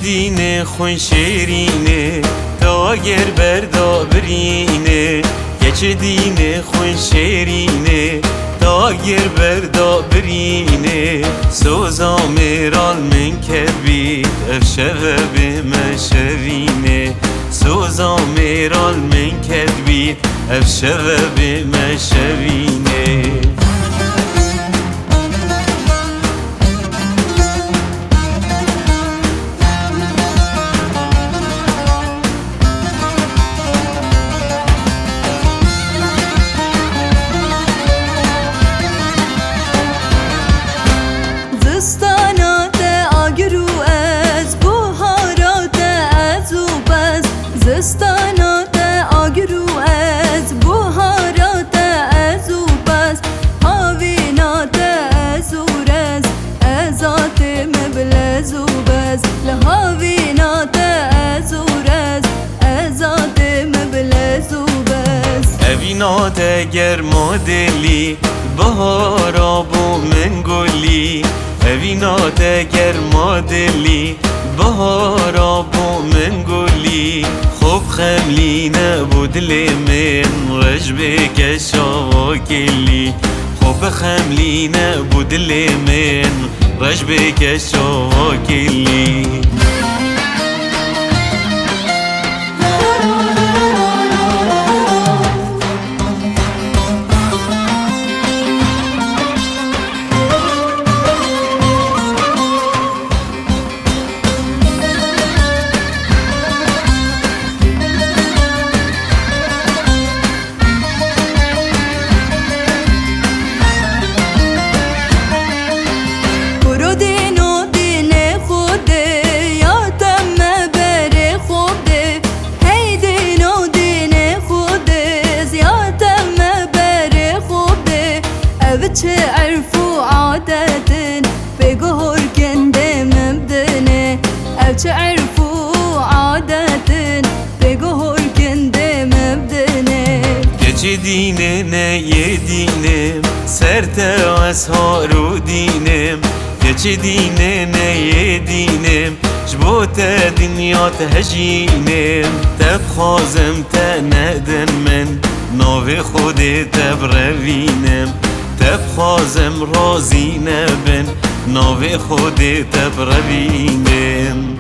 دینه خون شیرینه تا گر بردا برینه گچ دینه خون شیرینه تا گر بردا برینه سوزا میرال من کربید افشوه به مشرینه سوزا میرال من کربید افشوه به مشرینه زستانات آگرو از بهارات از او پس هاوینات از او رز ازات مبلز و بز لهاوینات از او رز ازات مبلز و بز اوینات گرم و دلی بهارا بو من گلی اوینات گرم و دلی بهارا بو من گلی خوب خملی نبود من رجبه کشا کلی خوب خملی نبود من رجبه کشا کلی تعرفوا عادة بقهر كنده مبدنه أو تعرفوا عادة بقهر كنده مبدنه گچ دینه نه یه دینم سرت اسهارو دینم گچ دینه نه یه دینم جبوت دنیا تهجینم تبخازم تندن من ناو خود تبروینم تبخازم راضی نبن ناو خود تبروینم